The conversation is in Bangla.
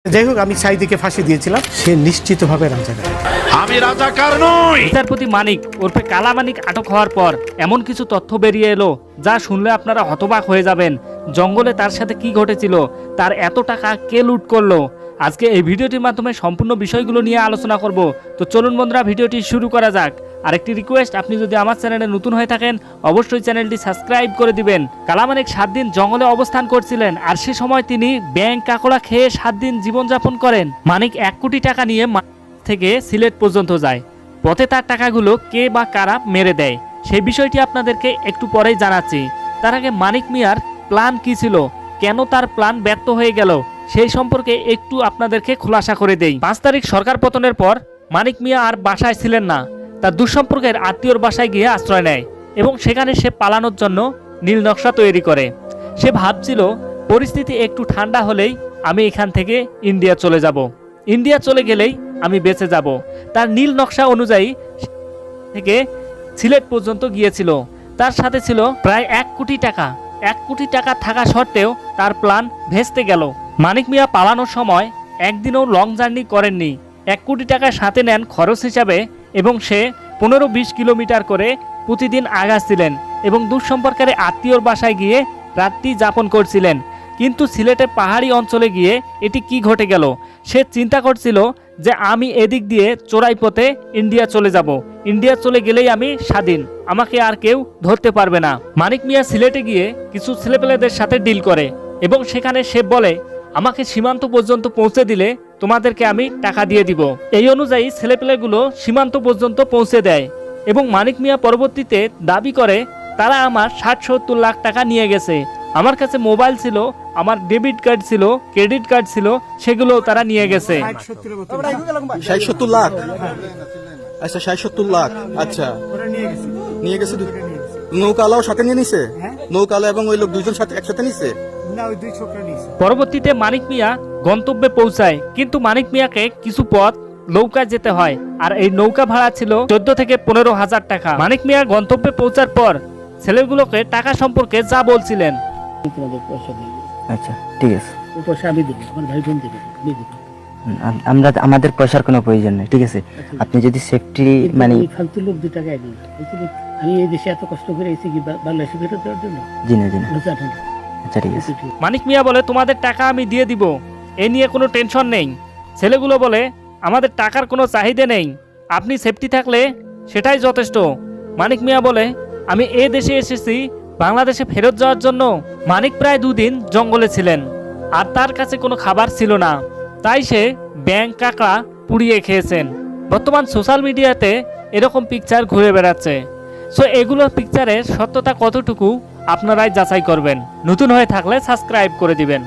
যাই হোক, আমি সাইদিকে ফাঁসি দিয়েছিলাম, সে নিশ্চিতভাবে রাজাকার। আমি রাজাকার নই। বিচারপতি মানিক ওরফে কালা মানিক আটক হওয়ার পর এমন কিছু তথ্য বেরিয়ে এলো যা শুনলে আপনারা হতবাক হয়ে যাবেন। জঙ্গলে তার সাথে কি ঘটেছিল, তার এত টাকা কে লুট করলো, আজকে এই ভিডিওটির মাধ্যমে সম্পূর্ণ বিষয়গুলো নিয়ে আলোচনা করব। তো চলুন বন্ধুরা, ভিডিওটি শুরু করা যাক। আরেকটি রিকোয়েস্ট, আপনি যদি আমার চ্যানেলে নতুন হয়ে থাকেন অবশ্যই চ্যানেলটি সাবস্ক্রাইব করে দিবেন। কালা মানিক 7 দিন জঙ্গলে অবস্থান করছিলেন, আর সে সময় তিনি ব্যাঙ কাঁকড়া খেয়ে 7 দিন জীবনযাপন করেন। মানিক 1 কোটি টাকা নিয়ে থেকে সিলেট পর্যন্ত যায়। পথে তার টাকাগুলো কে বা কারা মেরে দেয়, সেই বিষয়টি আপনাদেরকে একটু পরেই জানাচ্ছি। তার আগে মানিক মিয়ার প্ল্যান কি ছিল, কেন তার প্ল্যান ব্যর্থ হয়ে গেল, সেই সম্পর্কে একটু আপনাদেরকে খোলাসা করে দেই। 5 তারিখ সরকার পতনের পর মানিক মিয়া আর বাসায় ছিলেন না, তার দুঃসম্পর্কের আত্মীয়র বাসায় গিয়ে আশ্রয় নেয় এবং সেখানে সে পালানোর জন্য নীল নকশা তৈরি করে। সে ভাবছিল পরিস্থিতি একটু ঠান্ডা হলেই আমি এখান থেকে ইন্ডিয়া চলে যাব, ইন্ডিয়া চলে গেলেই আমি বেঁচে যাব। তার নীল নকশা অনুযায়ী থেকে সিলেট পর্যন্ত গিয়েছিল। তার সাথে ছিল প্রায় 1 কোটি টাকা। 1 কোটি টাকা থাকা সত্ত্বেও তার প্ল্যান ভেস্তে গেল। মানিক মিয়া পালানোর সময় একদিনও লং জার্নি করেননি। 1 কোটি টাকা সাথে নেন খরচ হিসাবে এবং সে 15-20 কিলোমিটার করে প্রতিদিন আগাচ্ছিলেন এবং দুঃসম্পর্কের আত্মীয়র বাসায় গিয়ে রাত্রি যাপন করছিলেন। কিন্তু সিলেটের পাহাড়ি অঞ্চলে গিয়ে এটি কি ঘটে গেল, সে চিন্তা করছিল যে আমি এদিক দিয়ে চোরাই পথে ইন্ডিয়া চলে যাব, ইন্ডিয়া চলে গেলেই আমি স্বাধীন, আমাকে আর কেউ ধরতে পারবে না। মানিক মিয়া সিলেটে গিয়ে কিছু ছেলেপেলেদের সাথে ডিল করে এবং সেখানে সে বলে, আমাকে সীমান্ত পর্যন্ত পৌঁছে দিলে তোমাদেরকে আমি টাকা দিয়ে দিব। এই অনুযায়ী ছেলেপেলেগুলো সীমান্ত পর্যন্ত পৌঁছে দেয় এবং মানিক মিয়া পরবর্তীতে দাবি করে তারা আমার 60-70 লাখ টাকা নিয়ে গেছে। আমার কাছে মোবাইল ছিল, আমার ডেবিট কার্ড ছিল, ক্রেডিট কার্ড ছিল, সেগুলো তারা নিয়ে গেছে। 60-70 লাখ? আচ্ছা, 60-70 লাখ। আচ্ছা, নিয়ে গেছে। নৌকালাও সাথে নিয়ে নিছে? নৌকালা এবং ওই লোক দুইজন সাথে একসাথে নিছে? পরবর্তীতে মানিক মিয়া গন্তব্যে পৌঁছায়, কিন্তু মানিক মিয়াকে কিছু পথ নৌকায় যেতে হয়, আর এই নৌকা ভাড়া ছিল 14 থেকে 15 হাজার টাকা। মানিক মিয়া গন্তব্যে পৌঁছার পর ছেলেগুলোকে টাকা সম্পর্কে যা বলছিলেন, আচ্ছা ঠিক আছে, পয়সা আমি দেবো, আমার ভাই বোন দেবে, আমরা আমাদের পয়সার কোনো প্রয়োজন নেই, ঠিক আছে? আপনি যদি সেফটি মানে ফালতু লোক 2 টাকা দিই, আমি এই দেশে এত কষ্ট করে এসেছি কি বাংলাদেশে ফেরত দেওয়ার জন্য? জি না। আচ্ছা ঠিক আছে। মানিক মিয়া বলে তোমাদের টাকা আমি দিয়ে দিব, এ নিয়ে কোনো টেনশন নেই। ছেলেগুলো বলে আমাদের টাকার কোনো চাহিদা নেই, আপনি সেফটি থাকলে সেটাই যথেষ্ট। মানিক মিয়া বলে আমি এ দেশে এসেছি বাংলাদেশে ফেরত যাওয়ার জন্য। মানিক প্রায় 2 দিন জঙ্গলে ছিলেন আর তার কাছে কোনো খাবার ছিল না, তাই সে ব্যাঙ কাঁকড়া পুড়িয়ে খেয়েছেন। বর্তমান সোশ্যাল মিডিয়াতে এরকম পিকচার ঘুরে বেড়াচ্ছে। সো এগুলোর পিকচারের সত্যতা কতটুকু আপনারাই যাচাই করবেন। নতুন হয়ে থাকলে সাবস্ক্রাইব করে দিবেন।